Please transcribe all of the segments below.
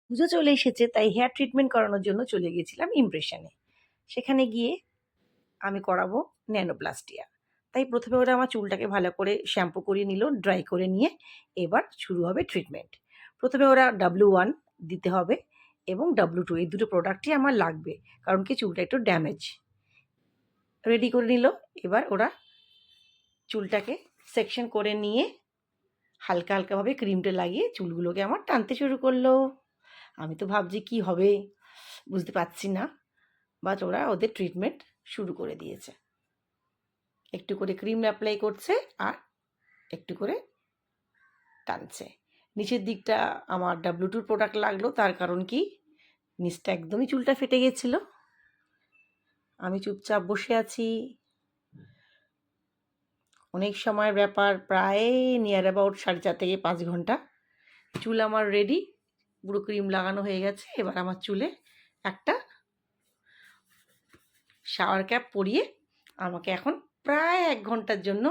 পুজো চলে এসেছে, তাই হেয়ার ট্রিটমেন্ট করানোর জন্য চলে গিয়েছিলাম ইমপ্রেশনে। সেখানে গিয়ে আমি করাবো ন্যানোপ্লাস্টিয়া। তাই প্রথমে ওরা আমার চুলটাকে ভালো করে শ্যাম্পু করিয়ে নিল, ড্রাই করে নিয়ে এবার শুরু হবে ট্রিটমেন্ট। প্রথমে ওরা W1 দিতে হবে এবং W2 এই দুটো প্রোডাক্টই আমার লাগবে, কারণ কি চুলটা একটু ড্যামেজ। রেডি করে নিল। এবার ওরা চুলটাকে সেকশন করে নিয়ে হালকা হালকাভাবে ক্রিমটা লাগিয়ে চুলগুলোকে আমার টানতে শুরু করলো। আমি তো ভাবছি কি হবে, বুঝতে পারছি না। বাট ওরা ওদের ট্রিটমেন্ট শুরু করে দিয়েছে। একটু করে ক্রিম অ্যাপ্লাই করছে আর একটু করে টানছে। নিচের দিকটা আমার W2 প্রোডাক্ট লাগলো, তার কারণ কি নিচটা একদমই চুলটা ফেটে গেছিলো। আমি চুপচাপ বসে আছি। অনেক সময়ের ব্যাপার, প্রায় নিয়ার অ্যাবাউট 4.5 থেকে 5 ঘন্টা। চুল আমার রেডি, পুরো ক্রিম লাগানো হয়ে গেছে। এবার আমার চুলে একটা শাওয়ার ক্যাপ পরিয়ে আমাকে এখন প্রায় 1 ঘন্টার জন্য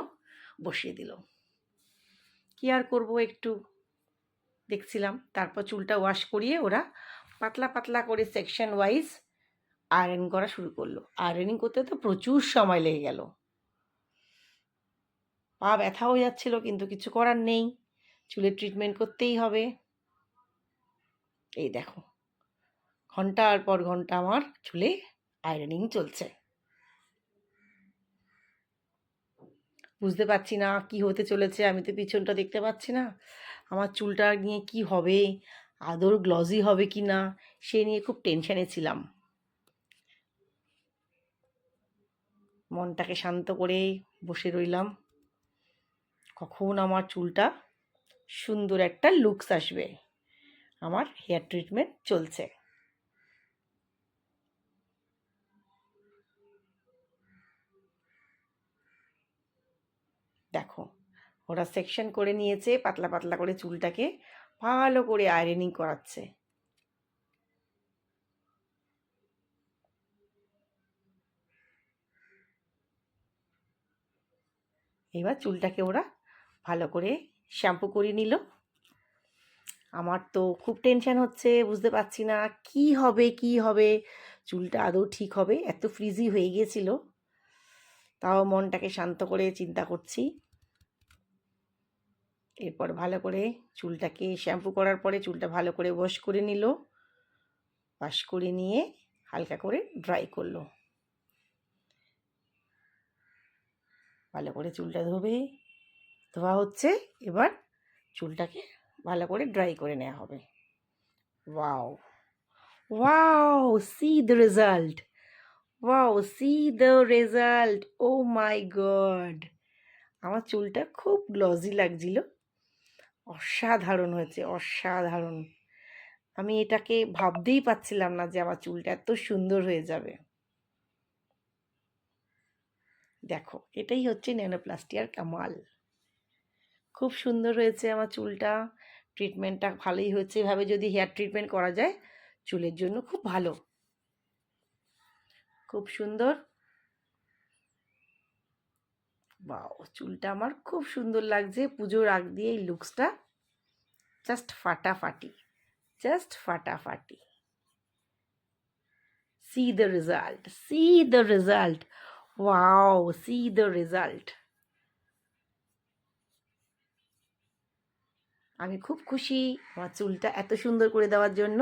বসিয়ে দিল। কি আর করব, একটু দেখছিলাম। তারপর চুলটা ওয়াশ করিয়ে ওরা পাতলা পাতলা করে সেকশন ওয়াইজ আয়রন করা শুরু করলো। আয়রনিং করতে তো প্রচুর সময় লেগে গেল। পা ব্যথা হয়ে যাচ্ছিল, কিন্তু কিছু করার নেই, চুলের ট্রিটমেন্ট করতেই হবে। এই দেখো, ঘন্টার পর ঘন্টা আমার চুলে আয়রনিং চলছে। বুঝতে পারছি না কি হতে চলেছে, আমি তো পিছনটা দেখতে পাচ্ছি না। আমার চুলটা নিয়ে কি হবে, আদৌ গ্লজি হবে কি না, সে নিয়ে খুব টেনশানে ছিলাম। মনটাকে শান্ত করে বসে রইলাম, কখন আমার চুলটা সুন্দর একটা লুকস আসবে। আমার হেয়ার ট্রিটমেন্ট চলছে। দেখো, ওরা সেকশন করে নিয়েছে, পাতলা পাতলা করে চুলটাকে ভালো করে আয়রনিং করাচ্ছে। এবার চুলটাকে ওরা ভালো করে শ্যাম্পু করে নিল। আমার তো খুব টেনশন হচ্ছে, বুঝতে পারছি না কি হবে কি হবে, চুলটা আদৌ ঠিক হবে, এত ফ্রিজি হয়ে গিয়েছিল। তাও মনটাকে শান্ত করে চিন্তা করছি। এরপর ভালো করে চুলটাকে শ্যাম্পু করার পরে চুলটা ভালো করে ওয়াশ করে নিল। ওয়াশ করে নিয়ে হালকা করে ড্রাই করলো। ভালো করে চুলটা ধোয়া হচ্ছে। এবার চুলটাকে ভালো করে ড্রাই করে নেওয়া হবে। Wow, wow, see the result, wow, see the result, oh my god. আমার চুলটা খুব গ্লজি লাগছিল, অসাধারণ হয়েছে, অসাধারণ। আমি এটাকে ভাবতেই পারছিলাম না যে আমার চুলটা এত সুন্দর হয়ে যাবে। দেখো, এটাই হচ্ছে ন্যানোপ্লাস্টিয়ার কামাল। খুব সুন্দর হয়েছে আমার চুলটা, ট্রিটমেন্টটা ভালোই হয়েছে। এভাবে যদি হেয়ার ট্রিটমেন্ট করা যায় চুলের জন্য খুব ভালো, খুব সুন্দর। বাও, চুলটা আমার খুব সুন্দর লাগছে। পুজোর আগ দিয়ে এই লুকসটা জাস্ট ফাটাফাটি, জাস্ট ফাটাফাটি। C the result, C the result, wow, see the result. আমি খুব খুশি আমার চুলটা এত সুন্দর করে দেওয়ার জন্য।